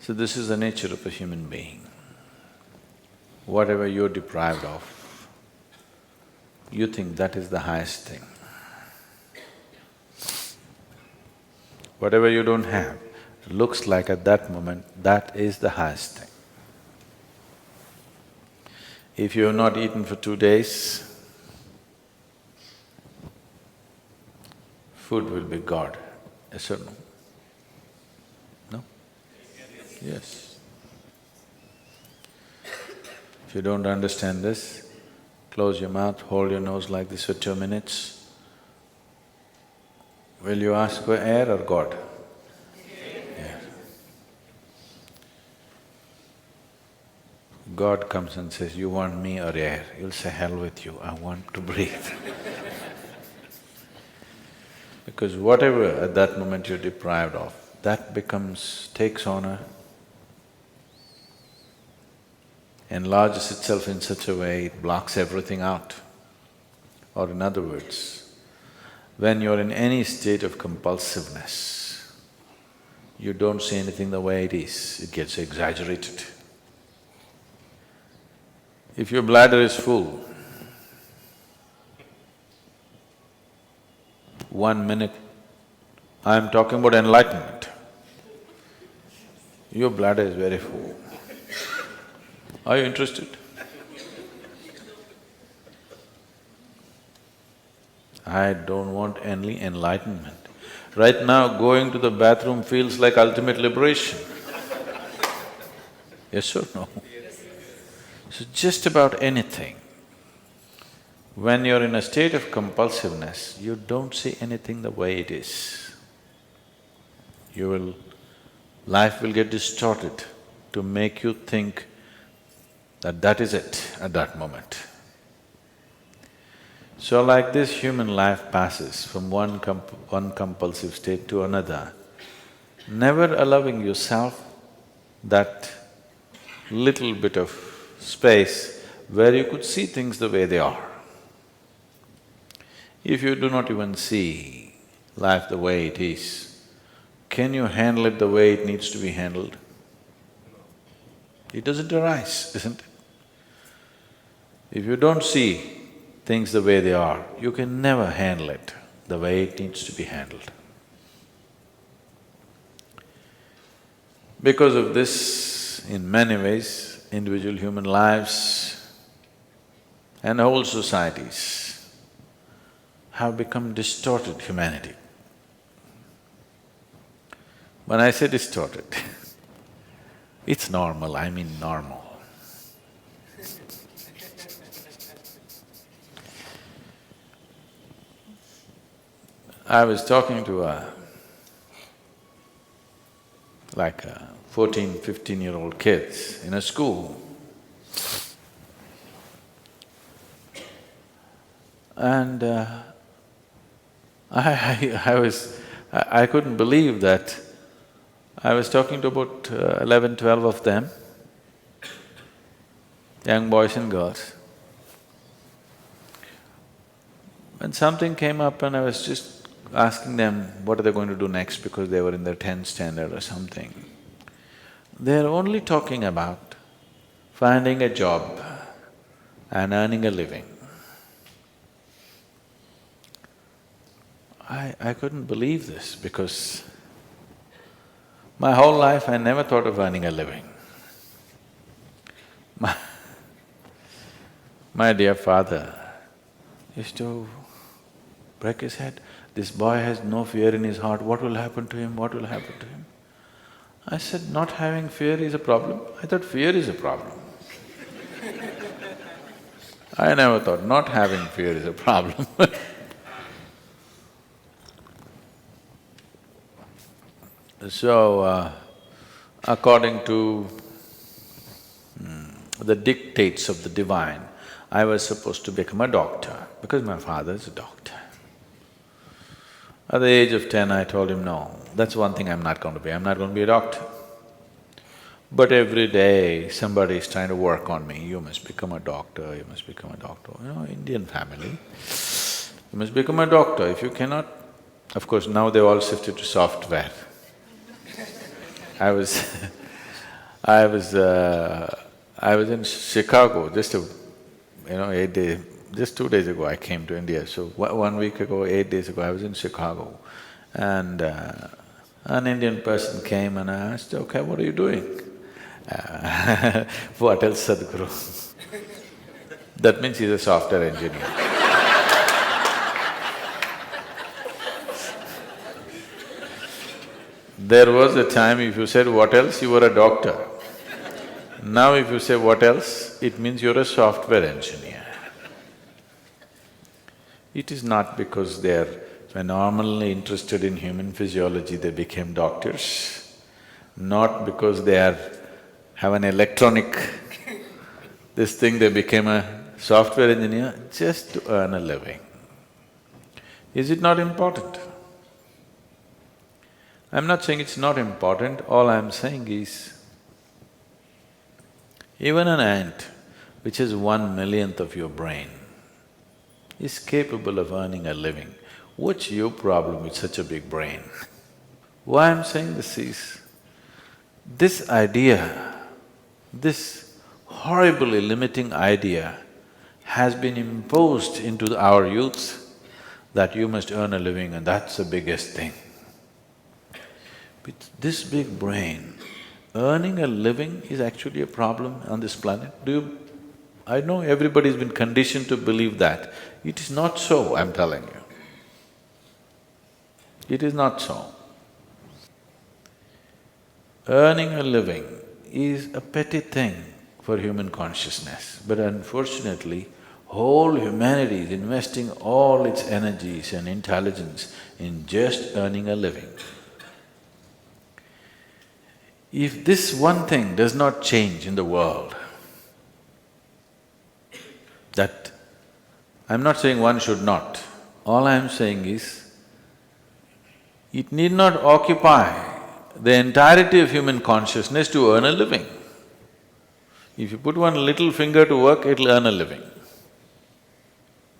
So this is the nature of a human being. Whatever you're deprived of, you think that is the highest thing. Whatever you don't have, looks like at that moment, that is the highest thing. If you have not eaten for 2 days, food will be God, yes or no? No? Yes. If you don't understand this, close your mouth, hold your nose like this for 2 minutes. Will you ask for air or God? Air. God comes and says, you want me or air? You'll say, hell with you, I want to breathe. Because whatever at that moment you're deprived of, that takes on enlarges itself in such a way, it blocks everything out. Or in other words, when you're in any state of compulsiveness, you don't see anything the way it is, it gets exaggerated. If your bladder is full, 1 minute, I'm talking about enlightenment, your bladder is very full. Are you interested? I don't want any enlightenment. Right now, going to the bathroom feels like ultimate liberation. Yes or no? So just about anything, when you're in a state of compulsiveness, you don't see anything the way it is. Life will get distorted to make you think that that is it at that moment. So like this, human life passes from one compulsive state to another, never allowing yourself that little bit of space where you could see things the way they are. If you do not even see life the way it is, can you handle it the way it needs to be handled? It doesn't arise, isn't it? If you don't see things the way they are, you can never handle it the way it needs to be handled. Because of this, in many ways, individual human lives and whole societies have become distorted humanity. When I say distorted, it's normal, I mean normal. I was talking to a 14, 15-year-old kids in a school, and I couldn't believe that I was talking to about 11, 12 of them, young boys and girls. When something came up and I was just asking them what are they going to do next because they were in their 10th standard or something. They're only talking about finding a job and earning a living. I couldn't believe this because my whole life I never thought of earning a living. My dear father used to break his head. This boy has no fear in his heart, what will happen to him, what will happen to him? I said, not having fear is a problem? I thought fear is a problem. I never thought not having fear is a problem So, according to the dictates of the divine, I was supposed to become a doctor because my father is a doctor. At the age of 10, I told him, no, that's one thing I'm not going to be, I'm not going to be a doctor. But every day somebody is trying to work on me, you must become a doctor, you must become a doctor. You know, Indian family, you must become a doctor. If you cannot… Of course, now they've all shifted to software. I was I was… I was in Chicago just 8 days… just 2 days ago I came to India. So one week ago, 8 days ago, I was in Chicago. And an Indian person came and I asked, okay, what are you doing? What else, Sadhguru? That means he's a software engineer. There was a time if you said what else, you were a doctor. Now if you say what else, it means you're a software engineer. It is not because they're phenomenally interested in human physiology they became doctors, not because have an electronic this thing they became a software engineer, just to earn a living. Is it not important? I'm not saying it's not important, all I'm saying is, even an ant, which is 1/1,000,000th of your brain, is capable of earning a living. What's your problem with such a big brain? Why I'm saying this is, this idea, this horribly limiting idea has been imposed into our youth that you must earn a living and that's the biggest thing. With this big brain, earning a living is actually a problem on this planet. I know everybody's been conditioned to believe that. It is not so, I'm telling you. It is not so. Earning a living is a petty thing for human consciousness, but unfortunately, whole humanity is investing all its energies and intelligence in just earning a living. If this one thing does not change in the world, that… I'm not saying one should not, all I'm saying is, it need not occupy the entirety of human consciousness to earn a living. If you put one little finger to work, it'll earn a living.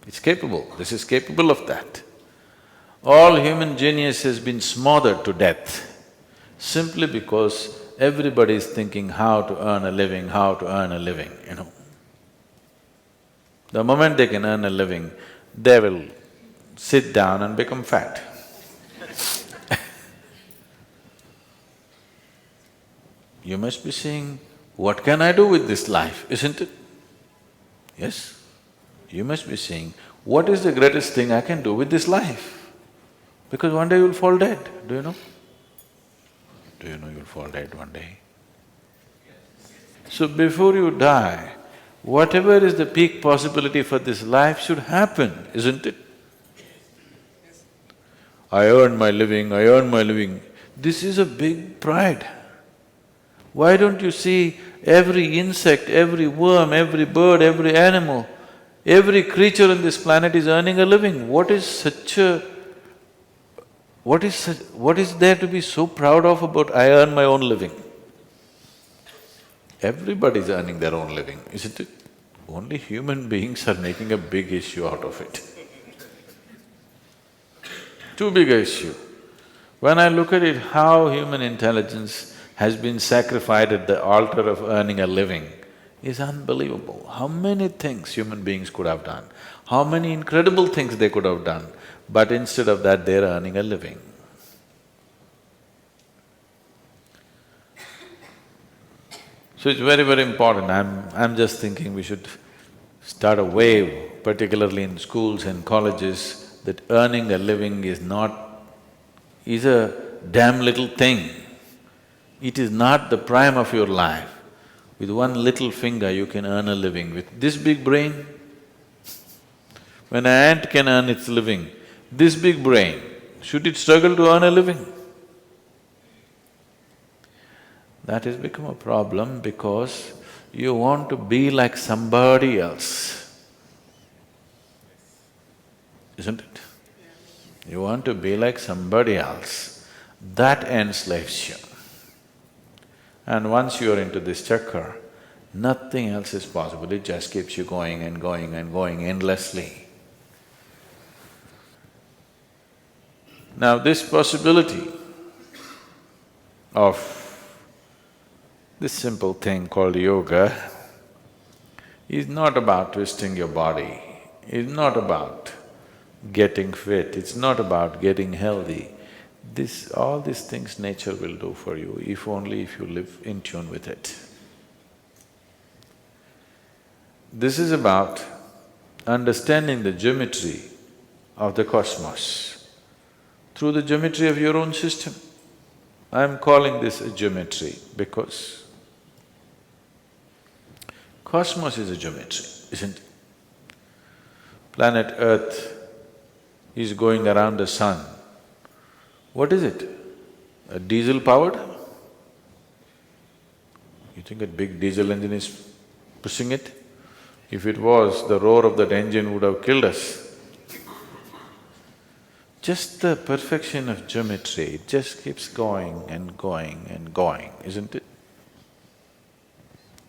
It's capable, this is capable of that. All human genius has been smothered to death simply because everybody is thinking how to earn a living, how to earn a living, The moment they can earn a living, they will sit down and become fat. You must be saying, what can I do with this life, isn't it? Yes? You must be saying, what is the greatest thing I can do with this life? Because one day you'll fall dead, do you know? Do you know you'll fall dead one day? So before you die, whatever is the peak possibility for this life should happen, isn't it? I earn my living, I earn my living. This is a big pride. Why don't you see every insect, every worm, every bird, every animal, every creature on this planet is earning a living? What is there to be so proud of about I earn my own living? Everybody's earning their own living, isn't it? Only human beings are making a big issue out of it. Too big a issue. When I look at it, how human intelligence has been sacrificed at the altar of earning a living is unbelievable. How many things human beings could have done, how many incredible things they could have done, but instead of that, they're earning a living. So it's very, very important. I'm just thinking we should start a wave, particularly in schools and colleges, that earning a living is a damn little thing. It is not the prime of your life. With one little finger you can earn a living. With this big brain, when an ant can earn its living, this big brain, should it struggle to earn a living? That has become a problem because you want to be like somebody else, isn't it? You want to be like somebody else, that enslaves you. And once you are into this chakra, nothing else is possible, it just keeps you going and going and going endlessly. Now this possibility of This simple thing called yoga is not about twisting your body, it's not about getting fit, it's not about getting healthy. All these things nature will do for you, if only if you live in tune with it. This is about understanding the geometry of the cosmos through the geometry of your own system. I'm calling this a geometry because cosmos is a geometry, isn't it? Planet Earth is going around the sun. What is it? A diesel powered? You think a big diesel engine is pushing it? If it was, the roar of that engine would have killed us. Just the perfection of geometry, it just keeps going and going and going, isn't it?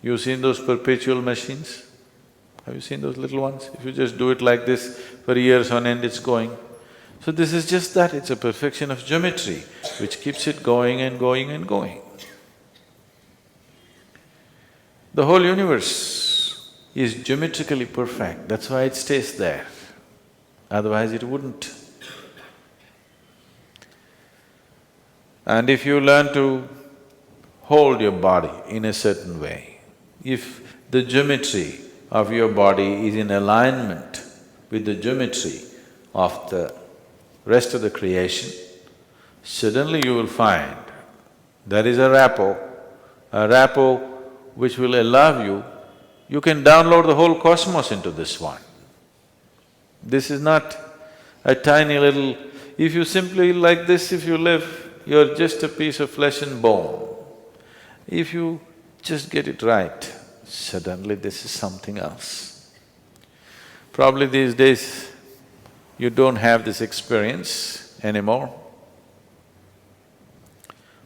You've seen those perpetual machines? Have you seen those little ones? If you just do it like this, for years on end it's going. So this is just that, it's a perfection of geometry which keeps it going and going and going. The whole universe is geometrically perfect, that's why it stays there, otherwise it wouldn't. And if you learn to hold your body in a certain way, if the geometry of your body is in alignment with the geometry of the rest of the creation, suddenly you will find there is a rapport which will allow you can download the whole cosmos into this one. This is not a tiny little… If you simply like this, if you live, you're just a piece of flesh and bone. If you just get it right, suddenly this is something else. Probably these days, you don't have this experience anymore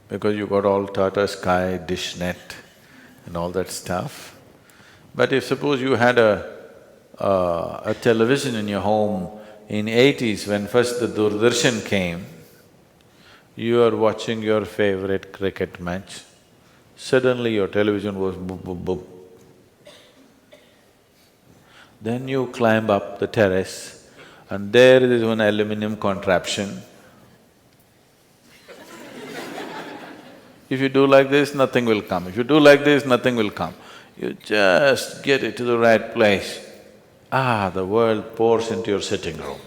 because you got all Tata Sky, dish net and all that stuff. But if suppose you had a television in your home in 80s when first the Doordarshan came, you are watching your favorite cricket match, suddenly your television goes boop, boop, boop. Then you climb up the terrace and there is one aluminum contraption. If you do like this, nothing will come. If you do like this, nothing will come. You just get it to the right place. The world pours into your sitting room.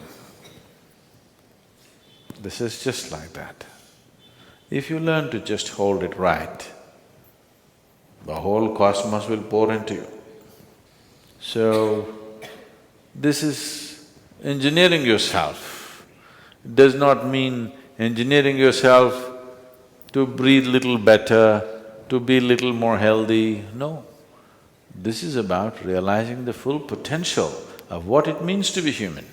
This is just like that. If you learn to just hold it right, the whole cosmos will pour into you. So, this is engineering yourself. It does not mean engineering yourself to breathe little better, to be little more healthy, no. This is about realizing the full potential of what it means to be human.